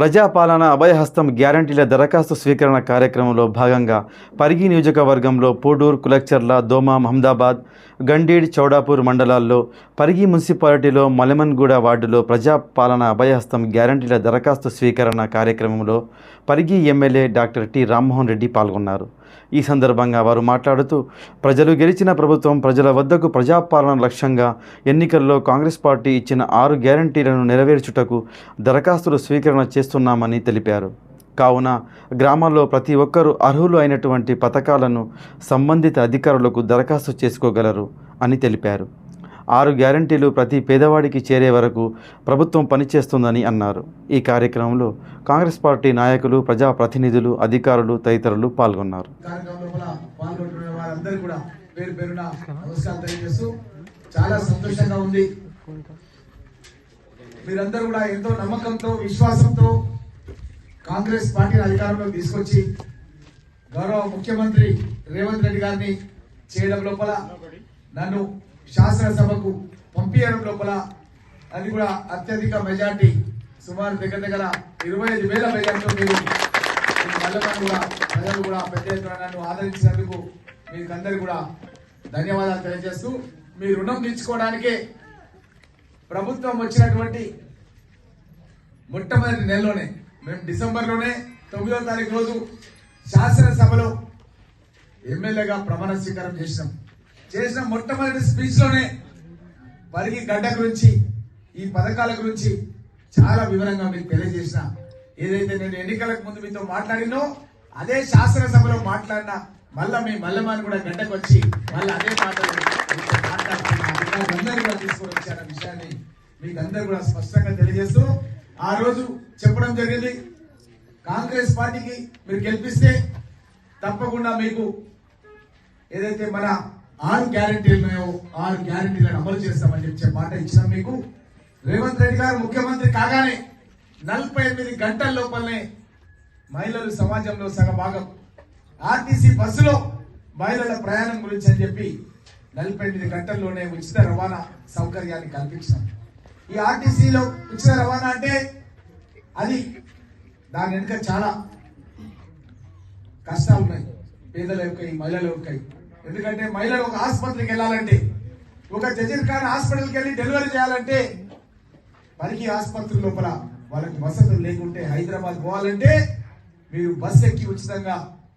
ప్రజాపాలన అభయహస్తం గ్యారంటీల దరఖాస్తు స్వీకరణ కార్యక్రమంలో భాగంగా పరిగి నియోజకవర్గంలో పోడూరు, కులక్చర్ల, దోమ, మహమ్మదాబాద్, గండీడ్, చౌడాపూర్ మండలాల్లో, పరిగి మున్సిపాలిటీలో మలెమన్గూడ వార్డులో ప్రజాపాలన అభయహస్తం గ్యారంటీల దరఖాస్తు స్వీకరణ కార్యక్రమంలో Parigi MLA doctor T Rammohan Reddy పాల్గొన్నారు. ఈ సందర్భంగా వారు మాట్లాడుతూ, ప్రజలు గెలిచిన ప్రభుత్వం ప్రజల వద్దకు ప్రజాపాలన లక్ష్యంగా ఎన్నికల్లో కాంగ్రెస్ పార్టీ ఇచ్చిన 6 గ్యారంటీలను నెరవేర్చుటకు దరఖాస్తులు స్వీకరణ చేస్తున్నామని తెలిపారు. కావున గ్రామాల్లో ప్రతి ఒక్కరూ అర్హులు అయినటువంటి పథకాలను సంబంధిత అధికారులకు దరఖాస్తు చేసుకోగలరు అని తెలిపారు. 6 గ్యారంటీలు ప్రతి పేదవాడికి చేరే వరకు ప్రభుత్వం పనిచేస్తుందని అన్నారు. ఈ కార్యక్రమంలో కాంగ్రెస్ పార్టీ నాయకులు, ప్రజాప్రతినిధులు, అధికారులు తదితరులు పాల్గొన్నారు. చాలా సంతోషంగా ఉంది. మీరందరూ కూడా ఎంతో నమ్మకంతో, విశ్వాసంతో కాంగ్రెస్ పార్టీని అధికారంలోకి తీసుకొచ్చి గౌరవ ముఖ్యమంత్రి రేవంత్ రెడ్డి గారిని చేయడం లోపల, నన్ను శాసనసభకు పంపించడం లోపల, అది కూడా అత్యధిక మెజార్టీ, సుమారు దగ్గర 25,000 మెజార్టీతో మీరు ప్రజలు కూడా పెద్ద ఎత్తున నన్ను ఆదరించినందుకు మీకు అందరు కూడా ధన్యవాదాలు తెలియజేస్తూ, మీ రుణం తీర్చుకోవడానికే ప్రభుత్వం వచ్చినటువంటి మొట్టమొదటి నెలలోనే, మేము డిసెంబర్లోనే 9వ తారీఖు రోజు శాసనసభలో ఎమ్మెల్యేగా ప్రమాణ స్వీకారం చేసిన మొట్టమొదటి స్పీచ్ లోనే పరిగి గడ్డ గురించి, ఈ పథకాల గురించి చాలా వివరంగా మీకు తెలియజేసిన. ఏదైతే నేను ఎన్నికలకు ముందు మీతో మాట్లాడినో అదే శాసనసభలో మాట్లాడినా మళ్ళా మీ మల్లెమాని కూడా గడ్డకు వచ్చి మళ్ళీ అదే మాటలు మాట్లాడుతున్నా తీసుకొని వచ్చారన్న విషయాన్ని మీకు అందరు కూడా స్పష్టంగా తెలియజేస్తూ, ఆ రోజు చెప్పడం జరిగింది, కాంగ్రెస్ పార్టీకి మీరు గెలిపిస్తే తప్పకుండా మీకు ఏదైతే మన 6 గ్యారంటీలు ఉన్నాయో 6 గ్యారంటీలను అమలు చేస్తామని చెప్పే మాట ఇచ్చినాం మీకు. రేవంత్ రెడ్డి గారు ముఖ్యమంత్రి కాగానే 48 గంటల లోపలనే మహిళలు సమాజంలో సగభాగం, ఆర్టీసీ బస్సులో మహిళల ప్రయాణం గురించి అని చెప్పి 48 గంటల్లోనే ఉచిత రవాణా సౌకర్యాన్ని కల్పించాం. ఈ ఆర్టీసీలో ఉచిత రవాణా అంటే అది దాని వెనుక చాలా కష్టాలు ఉన్నాయి, పేదల యొక్క, ఈ మహిళల యొక్క. ఎందుకంటే మహిళలు ఒక ఆసుపత్రికి వెళ్ళాలంటే, ఒక జజీర్ ఖాన్ హాస్పిటల్కి వెళ్ళి డెలివరీ చేయాలంటే, పరిగి ఆసుపత్రి లోపల వాళ్ళకి వసతులు లేకుంటే, హైదరాబాద్ పోవాలంటే మీరు బస్ ఎక్కి ఉచితంగా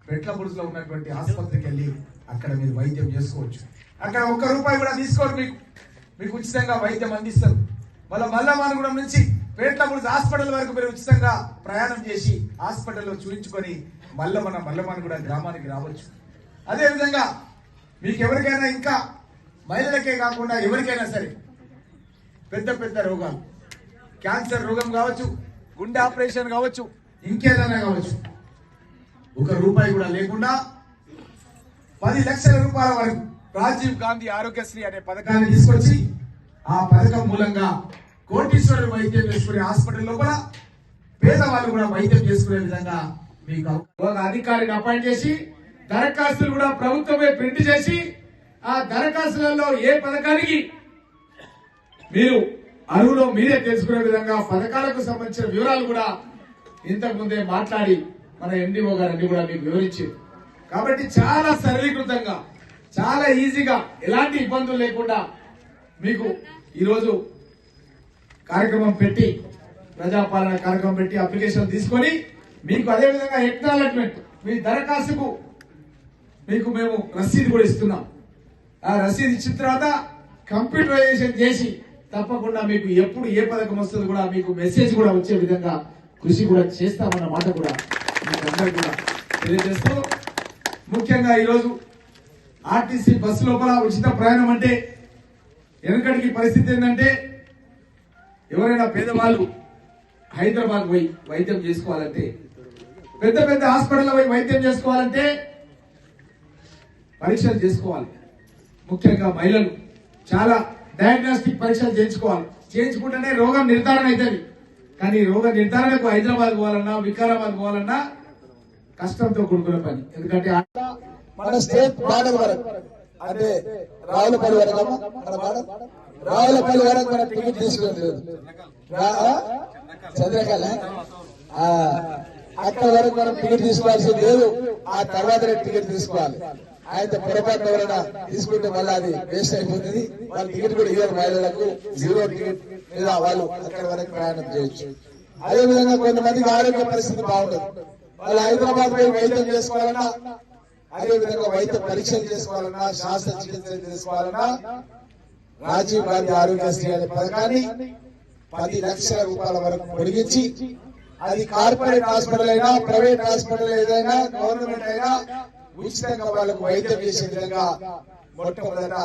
పెట్లబుర్జ్లో ఉన్నటువంటి ఆసుపత్రికి వెళ్ళి అక్కడ మీరు వైద్యం చేసుకోవచ్చు. అక్కడ ₹1 కూడా తీసుకోరు, మీకు ఉచితంగా వైద్యం అందిస్తారు. మల్లమానగూడెం నుంచి పేట్లబుర్జ్ హాస్పిటల్ వరకు మీరు ఉచితంగా ప్రయాణం చేసి హాస్పిటల్లో చూపించుకొని మల్లమానగూడెం గ్రామానికి రావచ్చు. అదేవిధంగా మీకు ఎవరికైనా, ఇంకా మహిళలకే కాకుండా ఎవరికైనా సరే పెద్ద రోగాలు, క్యాన్సర్ రోగం కావచ్చు, గుండె ఆపరేషన్ కావచ్చు, ఇంకేదైనా కావచ్చు, ₹1 కూడా లేకుండా 10 లక్షల రూపాయల వరకు రాజీవ్ గాంధీ ఆరోగ్యశ్రీ అనే పథకాన్ని తీసుకొచ్చి, ఆ పథకం మూలంగా కోటీశ్వరుడు వైద్యం చేసుకునే హాస్పిటల్ లోపల పేదవాళ్ళు కూడా వైద్యం చేసుకునే విధంగా మీకు ఒక అధికారిని అపాయింట్ చేసి, దరఖాస్తులు కూడా ప్రభుత్వమే ప్రింట్ చేసి, ఆ దరఖాస్తులలో ఏ పథకానికి మీరు అర్హులో మీరే తెలుసుకునే విధంగా పథకాలకు సంబంధించిన వివరాలు కూడా ఇంతకు ముందే మాట్లాడి మన ఎండిఓ గారిని కూడా మీకు వివరించారు. కాబట్టి చాలా సరళీకృతంగా, చాలా ఈజీగా, ఎలాంటి ఇబ్బందులు లేకుండా మీకు ఈరోజు కార్యక్రమం పెట్టి, ప్రజాపాలన కార్యక్రమం పెట్టి అప్లికేషన్ తీసుకొని, మీకు అదేవిధంగా ఎక్నాలెడ్జ్మెంట్, మీ దరఖాస్తుకు మీకు మేము రసీదు కూడా ఇస్తున్నాం. ఆ రసీదు ఇచ్చిన తర్వాత కంప్యూటరైజేషన్ చేసి తప్పకుండా మీకు ఎప్పుడు ఏ పథకం వస్తుందో కూడా మీకు మెసేజ్ కూడా వచ్చే విధంగా కృషి కూడా చేస్తామన్న మాట కూడా మీకు అందరికీ కూడా తెలియజేస్తూ, ముఖ్యంగా ఈరోజు ఆర్టీసీ బస్సు లోపల ఉచిత ప్రయాణం అంటే, వెనకటికి పరిస్థితి ఏంటంటే, ఎవరైనా పేదవాళ్ళు హైదరాబాద్ పోయి వైద్యం చేసుకోవాలంటే, పెద్ద హాస్పిటల్ పోయి వైద్యం చేసుకోవాలంటే పరీక్షలు చేసుకోవాలి. ముఖ్యంగా మహిళలు చాలా డయాగ్నోస్టిక్ పరీక్షలు చేయించుకుంటేనే రోగం నిర్ధారణ అవుతుంది. కానీ రోగ నిర్ధారణకు హైదరాబాద్ పోవాలన్నా, వికారాబాద్ పోవాలన్నా కష్టంతో కూడుకున్న పని. ఎందుకంటే మన స్టేట్ బార్డర్ వరకు, అంటే రావులపల్లి వరకు, రావులపల్లి వరకు మన టికెట్ తీసుకుని లేదు, చంద్రకళ అక్కడ వరకు మనం టికెట్ తీసుకోవాల్సింది లేదు, ఆ తర్వాతనే టికెట్ తీసుకోవాలి. ఆయన పొరపాటు ఎవరైనా తీసుకుంటే మళ్ళీ అది వేస్ట్ అయిపోతుంది. వాళ్ళ టికెట్ కూడా ఇవ్వరు, మహిళలకు 0 టికెట్ మీద వాళ్ళు అక్కడ వరకు ప్రయాణం చేయొచ్చు. అదేవిధంగా కొంతమందికి ఆరోగ్య పరిస్థితి బాగుండదు, వాళ్ళు హైదరాబాద్ పోయి వైద్యం చేసుకోవాలన్నా, అదేవిధంగా వైద్య పరీక్షలు చేసుకోవాలన్నా, శస్త్రచికిత్సలు చేసుకోవాలన్నా రాజీవ్ గాంధీ ఆరోగ్యశ్రీ అనే పథకాన్ని 10 లక్షల రూపాయల వరకు పొడిగించి, అది కార్పొరేట్ హాస్పిటల్ అయినా, ప్రైవేట్ హాస్పిటల్ ఏదైనా, గవర్నమెంట్ అయినా ఉచితంగా వాళ్ళకు వైద్యం చేసే విధంగా మొట్టమొదట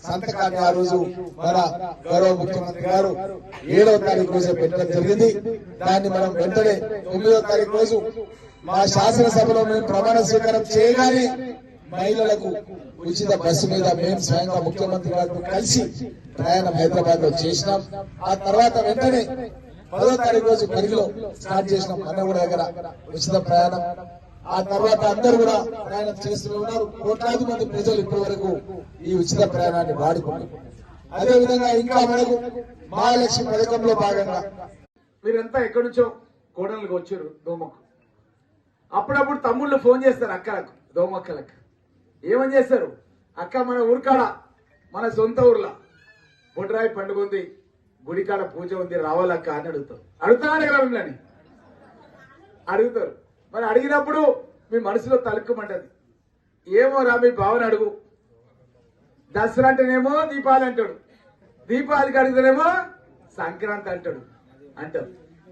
సంతకాన్ని ఆ రోజు మన గౌరవ ముఖ్యమంత్రి గారు 7వ తారీఖు రోజు పెట్టడం జరిగింది. దాన్ని మనం వెంటనే 9వ తారీఖు రోజు మా శాసనసభలో మేము ప్రమాణ స్వీకారం చేయగానే మహిళలకు ఉచిత బస్సు మీద మేము స్వయంగా ముఖ్యమంత్రి గారితో కలిసి ప్రయాణం హైదరాబాద్ లో చేసినాం. ఆ తర్వాత వెంటనే 10వ తారీఖు రోజు పరిధిలో స్టార్ట్ చేసినాం మన్నగూడ దగ్గర ఉచిత ప్రయాణం. ఆ తర్వాత అందరూ కూడా ప్రయాణం చేస్తూ ఉన్నారు. కోట్లాది మంది ప్రజలు ఇప్పటి వరకు ఈ ఉచిత ప్రయాణాన్ని వాడుకున్నారు. అదేవిధంగా ఇంకా మనకు మహాలక్ష్మి పథకంలో భాగంగా మీరంతా ఎక్కడి నుంచో కోడళ్ళకి వచ్చారు దోమకు. అప్పుడప్పుడు తమ్ముళ్ళు ఫోన్ చేస్తారు అక్కలకు, దోమక్కలకు. ఏమని చేస్తారు? అక్క మన ఊరికాడ, మన సొంత ఊర్లో బొడ్రాయి పండుగ ఉంది, గుడికాడ పూజ ఉంది, రావాలక్క అని అడుగుతారు. అడుగుతారా మిమ్మల్ని? అడుగుతారు. మరి అడిగినప్పుడు మీ మనసులో తలుక్కుమంటది. ఏమో రా మీ భావన అడుగు. దసరా అంటేనేమో దీపావళి అంటాడు, దీపావళికి అడిగితేనేమో సంక్రాంతి అంటాడు.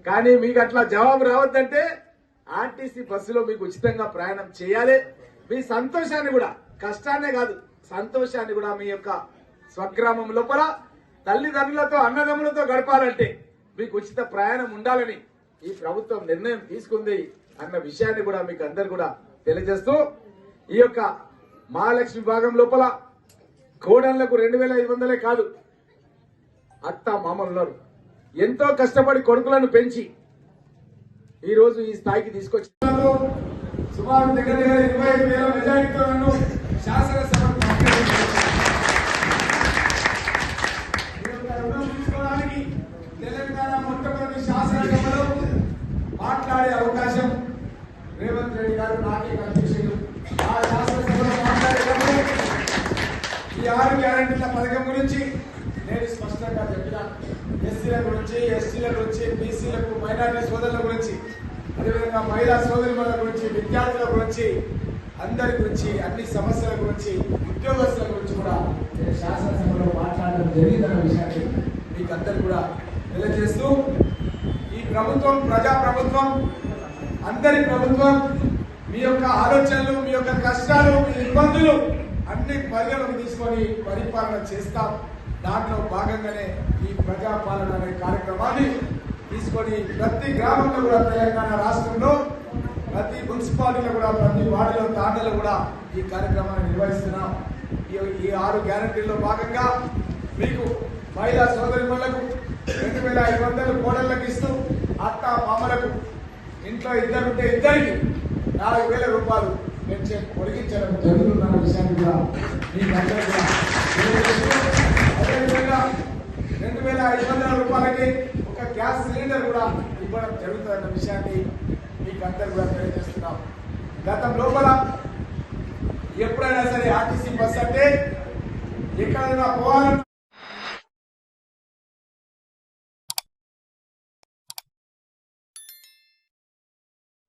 కానీ మీకు అట్లా జవాబు రావద్దంటే ఆర్టీసీ బస్సులో మీకు ఉచితంగా ప్రయాణం చేయాలి. మీ సంతోషాన్ని కూడా, కష్టాన్నే కాదు సంతోషాన్ని కూడా మీ యొక్క స్వగ్రామం లోపల తల్లిదండ్రులతో, అన్నదమ్ములతో గడపాలంటే మీకు ఉచిత ప్రయాణం ఉండాలని ఈ ప్రభుత్వం నిర్ణయం తీసుకుంది అన్న విషయాన్ని కూడా మీకు అందరు కూడా తెలియజేస్తూ, ఈ యొక్క మహాలక్ష్మి భాగం లోపల కోడళ్లకు 2500 కాదు, అత్త మామలు ఉన్నారు. ఎంతో కష్టపడి కొడుకులను పెంచి ఈ రోజు ఈ స్థాయికి తీసుకొచ్చి సుమారు దగ్గర 25,000 మెజారిటీతో నన్ను శాసనసభకు తీసుకోవడానికి తెలంగాణ మొట్టమొదటి శాసనసభలో మాట్లాడే అవకాశం రేవంత్ రెడ్డి గారు నాకే కల్పించారు. ఆ శాసనసభలో మాట్లాడేటప్పుడు ఈ 6 గ్యారెంటీల పథకం గురించి నేను స్పష్టంగా చెప్పిన. ఎస్సీల గురించి, ఎస్టీల గురించి, బీసీలకు, మైనారిటీ సోదరుల గురించి, అదేవిధంగా మహిళా సోదరుల గురించి, విద్యార్థుల గురించి, అందరి గురించి, అన్ని సమస్యల గురించి, ఉద్యోగస్తుల గురించి కూడా నేను శాసనసభలో మాట్లాడడం జరిగిందన్న విషయాన్ని మీకు అందరు కూడా తెలియజేస్తూ, ఈ ప్రభుత్వం ప్రజా ప్రభుత్వం, అందరి ప్రభుత్వం. మీ యొక్క ఆలోచనలు, మీ యొక్క కష్టాలు, మీ ఇబ్బందులు అన్ని పరిగణలోకి తీసుకొని పరిపాలన చేస్తాం. దాంట్లో భాగంగానే ఈ ప్రజాపాలన అనే కార్యక్రమాన్ని తీసుకొని ప్రతి గ్రామంలో కూడా, తెలంగాణ రాష్ట్రంలో ప్రతి మున్సిపాలిటీలో కూడా, ప్రతి వార్డులో, తాండలో కూడా ఈ కార్యక్రమాన్ని నిర్వహిస్తున్నాం. ఈ 6 గ్యారెంటీల్లో భాగంగా మీకు మహిళా సోదరిమణులకు 2,500 కోడళ్లకు ఇస్తూ, అత్త మామలకు ఇంట్లో 2 ఉంటే 2కి 4,000 రూపాయలు పెంచే పొడిగించడం జరుగుతున్న విషయాన్ని కూడా మీకు అందరూ కూడా తెలియజేస్తూ, అదేవిధంగా 2,500 రూపాయలకి ఒక గ్యాస్ సిలిండర్ కూడా ఇవ్వడం జరుగుతుందన్న విషయాన్ని మీకు అందరూ కూడా తెలియజేస్తున్నాం. గతం లోపల ఎప్పుడైనా సరే ఆర్టీసీ బస్ అంటే ఎక్కడైనా పోవాలన్నా